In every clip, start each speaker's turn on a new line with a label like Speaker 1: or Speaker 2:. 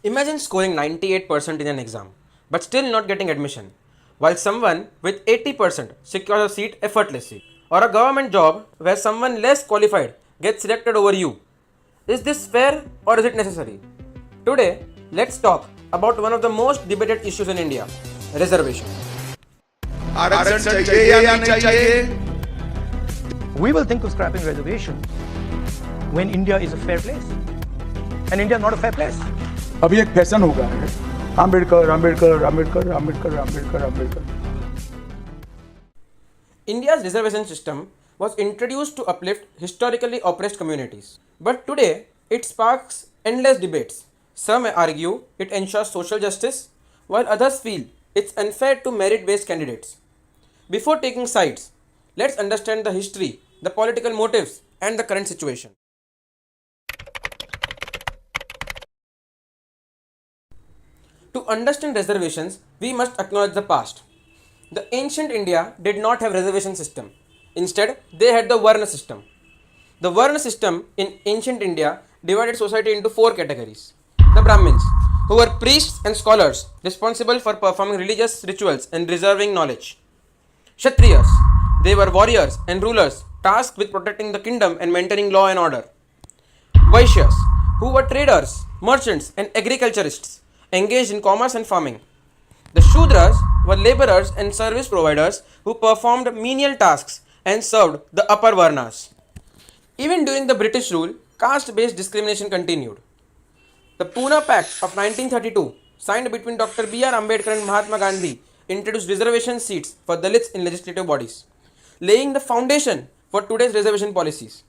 Speaker 1: Imagine scoring 98% in an exam, but still not getting admission, while someone with 80% secures a seat effortlessly. Or a government job where someone less qualified gets selected over you. Is this fair or is it necessary? Today, let's talk about one of the most debated issues in India, reservation.
Speaker 2: आरक्षण चाहिए या नहीं चाहिए?
Speaker 3: We will think of scrapping reservation when India is a fair place. And India is not a fair place.
Speaker 2: अभी एक fashion हो गया है Ambedkar Ambedkar Ambedkar Ambedkar Ambedkar Ambedkar
Speaker 1: India's reservation system was introduced to uplift historically oppressed communities. But today, it sparks endless debates. Some argue it ensures social justice, while others feel it's unfair to merit based candidates. Before taking sides, let's understand the history, the political motives, and the current situation. To understand reservations, we must acknowledge the past. The ancient India did not have reservation system. Instead, they had the Varna system. The Varna system in ancient India divided society into four categories. The Brahmins, who were priests and scholars responsible for performing religious rituals and preserving knowledge. Kshatriyas, they were warriors and rulers tasked with protecting the kingdom and maintaining law and order. Vaishyas, who were traders, merchants, and agriculturists engaged in commerce and farming. The Shudras were laborers and service providers who performed menial tasks and served the upper Varnas. Even during the British rule, caste based discrimination continued. The Pune Pact of 1932, signed between Dr. B.R. Ambedkar and Mahatma Gandhi, introduced reservation seats for Dalits in legislative bodies, laying the foundation for today's reservation policies.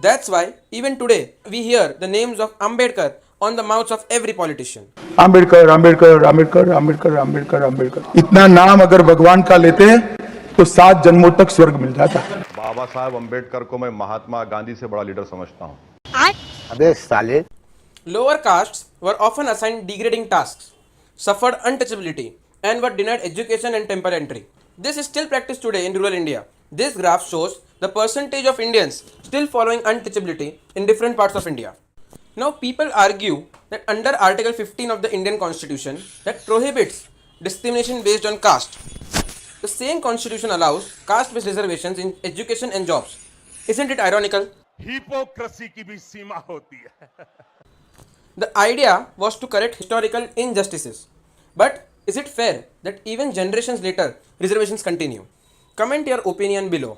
Speaker 1: That's why, even today, we hear the names of Ambedkar on the mouths of every politician.
Speaker 2: Ambedkar Ambedkar Ambedkar Ambedkar Ambedkar Ambedkar इतना नाम अगर भगवान का लेते तो 7 जन्मों तक स्वर्ग मिल जाता।
Speaker 4: बाबा साहब अम्बेडकर को मैं महात्मा गांधी से बड़ा लीडर समझता हूँ।
Speaker 5: अबे साले
Speaker 1: Lower castes were often assigned degrading tasks, suffered untouchability, and were denied education and temple entry. This is still practiced today in rural India. This graph shows the percentage of Indians still following untouchability in different parts of India. Now, people argue that under Article 15 of the Indian Constitution that prohibits discrimination based on caste, the same constitution allows caste-based reservations in education and jobs. Isn't it ironical?
Speaker 4: Hypocrisy की भी सीमा होती है।
Speaker 1: The idea was to correct historical injustices. But is it fair that even generations later reservations continue? Comment your opinion below.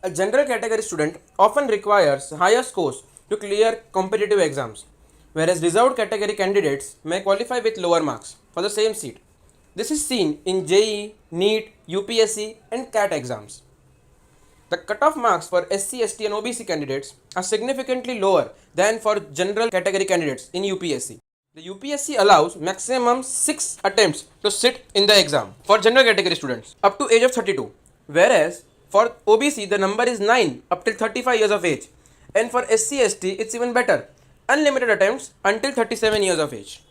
Speaker 1: A general category student often requires higher scores to clear competitive exams, whereas reserved category candidates may qualify with lower marks for the same seat. This is seen in JEE, NEET, UPSC, and CAT exams. The cutoff marks for SC, ST, and OBC candidates are significantly lower than for general category candidates in UPSC. The UPSC allows maximum 6 attempts to sit in the exam for general category students up to age of 32, whereas for OBC the number is 9 up till 35 years of age, and for SC, ST it's even better, unlimited attempts until 37 years of age.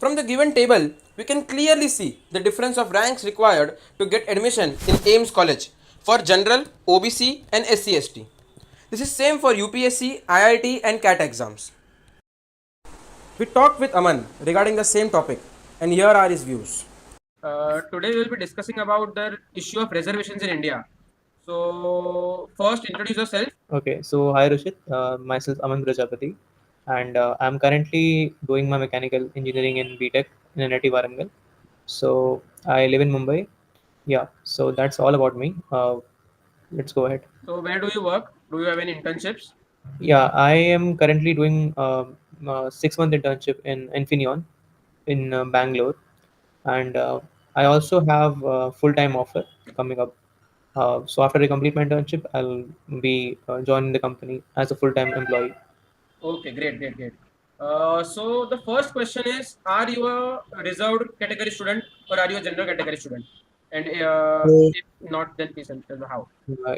Speaker 1: From the given table, we can clearly see the difference of ranks required to get admission in AIMS College for general, OBC, and SC ST. This is same for UPSC, IIT, and CAT exams. We talked with Aman regarding the same topic, and here are his views. Today we will be discussing about the issue of reservations in India. So first, introduce yourself.
Speaker 6: Okay, so hi Rushit, myself Aman Prajapati, and I'm currently doing my mechanical engineering in BTech in NIT Warangal. So I live in Mumbai. Yeah, so that's all about me. Let's go ahead.
Speaker 1: So where do you work? Do you have any internships?
Speaker 6: Yeah, I am currently doing a 6-month internship in Infineon in Bangalore, and I also have a full-time offer coming up. So after I complete my internship, I'll be joining the company as a full-time employee.
Speaker 1: Okay, great. So the first question is: are you a reserved category student or are you a general category student? And if not, then please tell me how.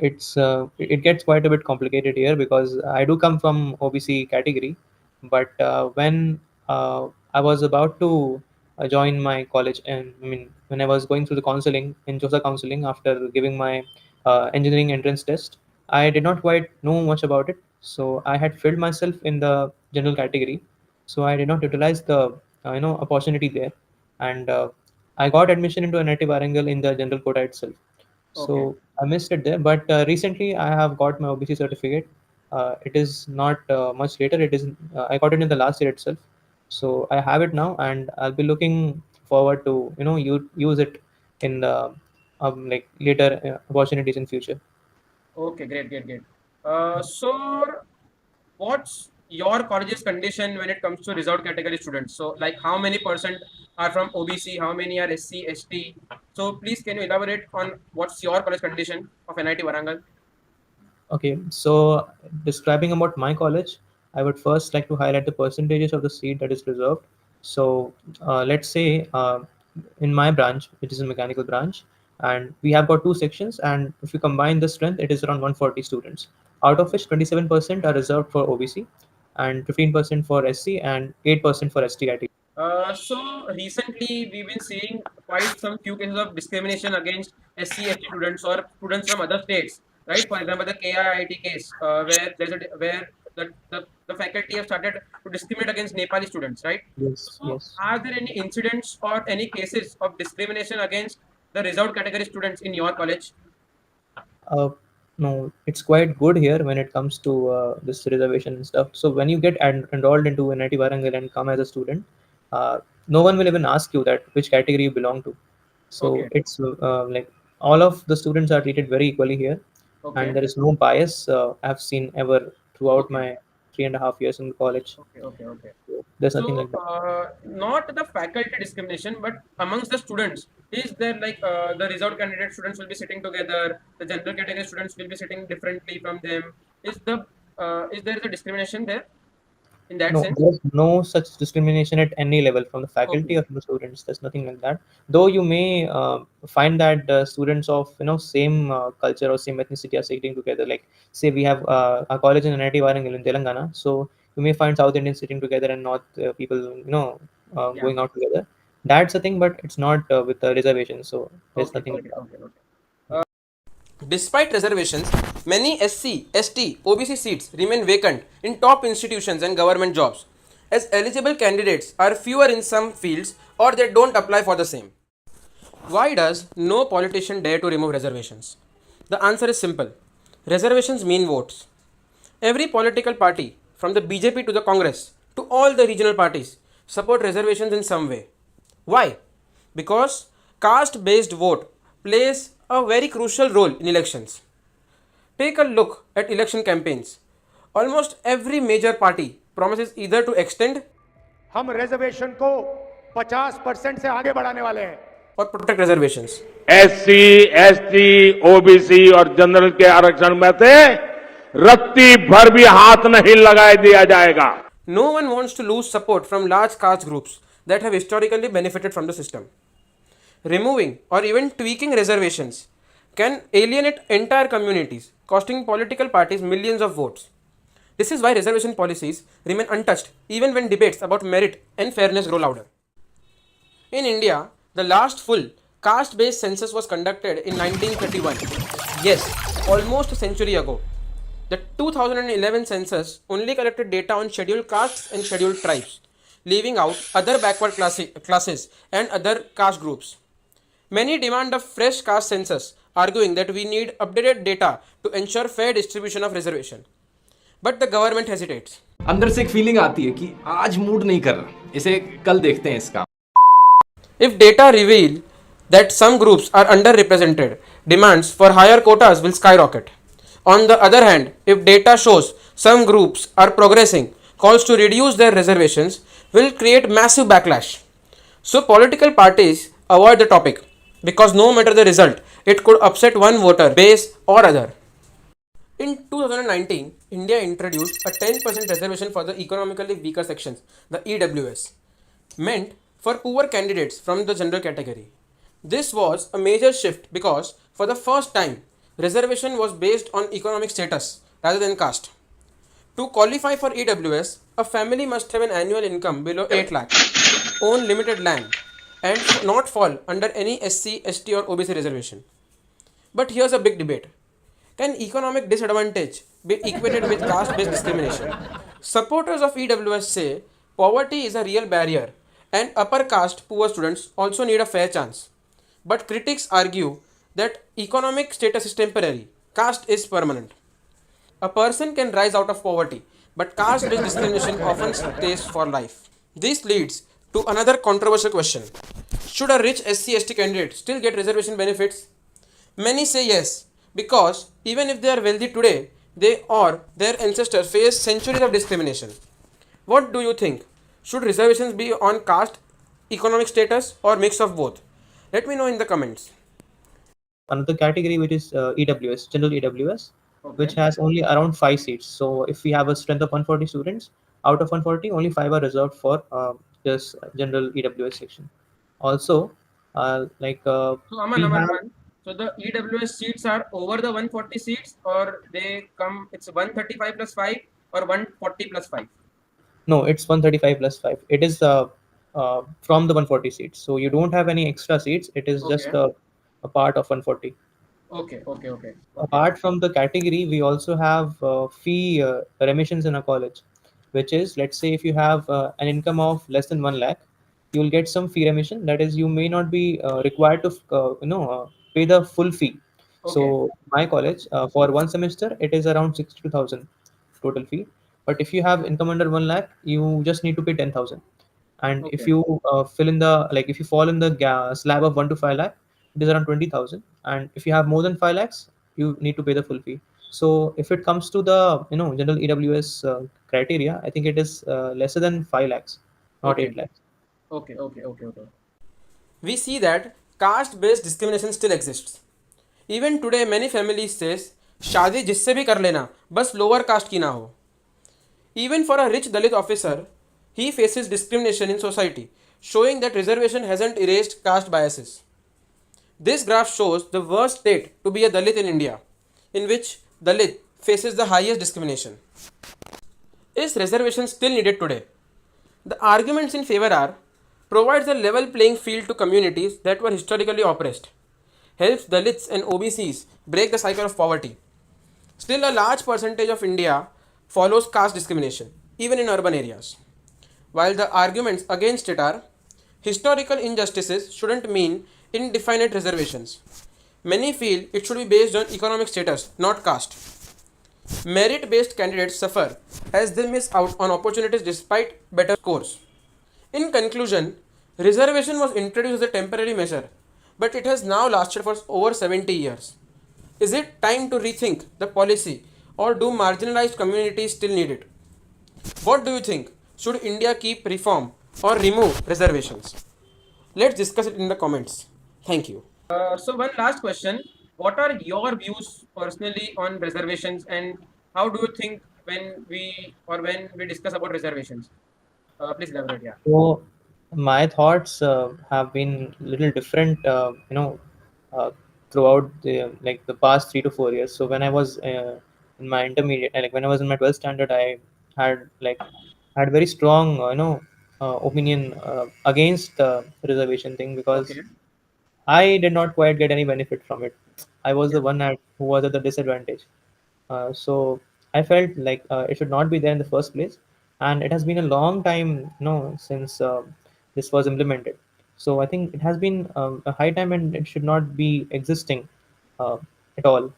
Speaker 6: It gets quite a bit complicated here because I do come from OBC category, but when I was about to join my college, and I mean when I was going through the counseling in JOSA counseling after giving my engineering entrance test, I did not quite know much about it, so I had filled myself in the general category. So I did not utilize the opportunity there, and I got admission into NIT Warangal in the general quota itself.
Speaker 1: Okay.
Speaker 6: So I missed it there, but recently I have got my OBC certificate. It is not much later. It is I got it in the last year itself, so I have it now, and I'll be looking forward to use it in the like later opportunities in future.
Speaker 1: Okay, great, great, great. So, what's your college's condition when it comes to reserved category students? So, like, how many percent are from OBC? How many are SC, ST? So, please, can you elaborate on what's your college condition of NIT Warangal?
Speaker 6: Okay, so describing about my college, I would first like to highlight the percentages of the seat that is reserved. So let's say in my branch, which is a mechanical branch, and we have got two sections, and if you combine the strength, it is around 140 students, out of which 27% are reserved for OBC, and 15% for SC, and 8% for ST category.
Speaker 1: So recently we've been seeing quite some few cases of discrimination against SC, ST students or students from other states, right? For example, the KIIT case, where the faculty have started to discriminate against Nepali students, right?
Speaker 6: Yes,
Speaker 1: So,
Speaker 6: yes.
Speaker 1: are there any incidents or any cases of discrimination against the reserved category students in your college?
Speaker 6: Uh, no, it's quite good here when it comes to this reservation and stuff. So when you get enrolled into NIT Warangal and come as a student, no one will even ask you that which category you belong to. So
Speaker 1: Okay,
Speaker 6: it's like all of the students are treated very equally here, and
Speaker 1: okay,
Speaker 6: there is no bias I've seen ever throughout
Speaker 1: okay,
Speaker 6: my 3.5 years in college.
Speaker 1: okay, okay, okay.
Speaker 6: There's nothing
Speaker 1: So,
Speaker 6: like that.
Speaker 1: not the faculty discrimination, but amongst the students, is there like the reserved candidate students will be sitting together, the general category students will be sitting differently from them? Is there the discrimination there in that
Speaker 6: No,
Speaker 1: sense?
Speaker 6: there's no such discrimination at any level from the faculty
Speaker 1: Okay,
Speaker 6: or from the students. There's nothing like that. Though you may find that students of same culture or same ethnicity are sitting together. Like say we have a college in NIT Warangal in Telangana, so you may find South Indians sitting together and North people
Speaker 1: yeah.
Speaker 6: going out together. That's a thing, but it's not with the reservation. So there's
Speaker 1: Okay,
Speaker 6: nothing like
Speaker 1: okay,
Speaker 6: that.
Speaker 1: okay, okay. Despite reservations, many SC, ST, OBC seats remain vacant in top institutions and government jobs, as eligible candidates are fewer in some fields or they don't apply for the same. Why does no politician dare to remove reservations? The answer is simple. Reservations mean votes. Every political party, from the BJP to the Congress to all the regional parties, support reservations in some way. Why? Because caste based vote plays a very crucial role in elections. Take a look at election campaigns. Almost every major party promises either to extend
Speaker 7: हम reservation को 50% से आगे बढ़ाने वाले हैं
Speaker 1: or protect reservations.
Speaker 8: SC, ST, OBC और general के आरक्षण में से रत्ती भर भी हाथ नहीं लगाए दिया जाएगा.
Speaker 1: No one wants to lose support from large caste groups that have historically benefited from the system. Removing or even tweaking reservations can alienate entire communities, costing political parties millions of votes. This is why reservation policies remain untouched even when debates about merit and fairness grow louder. In India, the last full caste based census was conducted in 1931. Yes, almost a century ago. The 2011 census only collected data on scheduled castes and scheduled tribes, leaving out other backward classes and other caste groups. Many demand a fresh caste census, arguing that we need updated data to ensure fair distribution of reservation. But the government hesitates.
Speaker 9: अंदर से एक feeling आती है कि आज mood नहीं कर रहा, इसे कल देखते हैं इसका.
Speaker 1: If data reveal that some groups are underrepresented, demands for higher quotas will skyrocket. On the other hand, if data shows some groups are progressing, calls to reduce their reservations will create massive backlash. So political parties avoid the topic because no matter the result, it could upset one voter base or other. In 2019, India introduced a 10% reservation for the economically weaker sections, the EWS, meant for poor candidates from the general category. This was a major shift because for the first time, reservation was based on economic status rather than caste. To qualify for EWS, a family must have an annual income below 8 lakh, own limited land, and not fall under any SC, ST, or OBC reservation. But here's a big debate. Can economic disadvantage be equated with caste based discrimination? Supporters of EWS say poverty is a real barrier and upper caste poor students also need a fair chance. But critics argue that economic status is temporary, caste is permanent. A person can rise out of poverty, but caste based discrimination often stays for life. This leads to another controversial question. Should a rich SC/ST candidate still get reservation benefits? Many say yes, because even if they are wealthy today, they or their ancestors faced centuries of discrimination. What do you think? Should reservations be on caste, economic status, or mix of both? Let me know in the comments.
Speaker 6: Another category which is EWS, general EWS, which
Speaker 1: Okay.
Speaker 6: has only around 5 seats. So if we have a strength of 140 students, out of 140, only 5 are reserved for this general EWS section. Also,
Speaker 1: So Aman,
Speaker 6: we
Speaker 1: Aman,
Speaker 6: have
Speaker 1: Aman. So the EWS seats are over the 140 seats, or they come, it's 135 plus 5 or 140 plus 5?
Speaker 6: no, it's 135 plus 5. It is from the 140 seats. So you don't have any extra seats. It is just
Speaker 1: Okay.
Speaker 6: a part of 140.
Speaker 1: Okay, okay, okay, okay.
Speaker 6: Apart from the category, we also have fee remissions in a college, which is, let's say if you have an income of less than 1 lakh, you will get some fee remission. That is, you may not be required to pay the full fee.
Speaker 1: Okay,
Speaker 6: So my college, for one semester, it is around 62,000 total fee. But if you have income under 1 lakh, you just need to pay 10,000. And if
Speaker 1: okay,
Speaker 6: you fill in the, like if you fall in the slab of 1 to 5 lakh, it is around 20,000. And if you have more than 5 lakhs, you need to pay the full fee. So if it comes to the general EWS criteria, I think it is lesser than 5 lakhs, not
Speaker 1: okay,
Speaker 6: 8 lakhs.
Speaker 1: okay, okay, okay, okay. We see that caste based discrimination still exists. Even today, many families says, शादी जिससे भी कर लेना बस lower caste की ना हो. Even for a rich Dalit officer, he faces discrimination in society, showing that reservation hasn't erased caste biases. This graph shows the worst state to be a Dalit in India, in which Dalit faces the highest discrimination. Is reservation still needed today? The arguments in favor are provides a level playing field to communities that were historically oppressed, helps Dalits and OBCs break the cycle of poverty. Still, a large percentage of India follows caste discrimination, even in urban areas. While the arguments against it are historical injustices shouldn't mean indefinite reservations. Many feel it should be based on economic status, not caste. Merit based candidates suffer as they miss out on opportunities despite better scores. In conclusion, reservation was introduced as a temporary measure, but it has now lasted for over 70 years. Is it time to rethink the policy, or do marginalized communities still need it? What do you think? Should India keep reform or remove reservations? Let's discuss it in the comments. Thank you. So one last question. What are your views personally on reservations, and how do you think when we discuss about reservations? Please elaborate. Yeah.
Speaker 6: So my thoughts have been little different, uh, throughout the past 3 to 4 years. So when I was in my intermediate, like when I was in my 12th standard, I had had very strong, opinion against the reservation thing, because
Speaker 1: Okay.
Speaker 6: I did not quite get any benefit from it. I was
Speaker 1: Yeah.
Speaker 6: the one who was at the disadvantage. So I felt like it should not be there in the first place, and it has been a long time, since this was implemented. So I think it has been a high time, and it should not be existing uh, at all.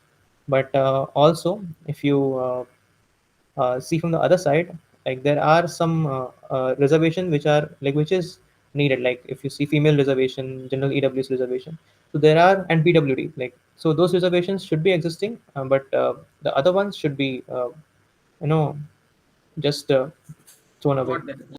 Speaker 6: But also, if you see from the other side, like there are some reservation which are like which is needed, like if you see female reservation, general EWS reservation, so there are, and PWD, like so those reservations should be existing, but the other ones should be you know just thrown away.
Speaker 1: Not that.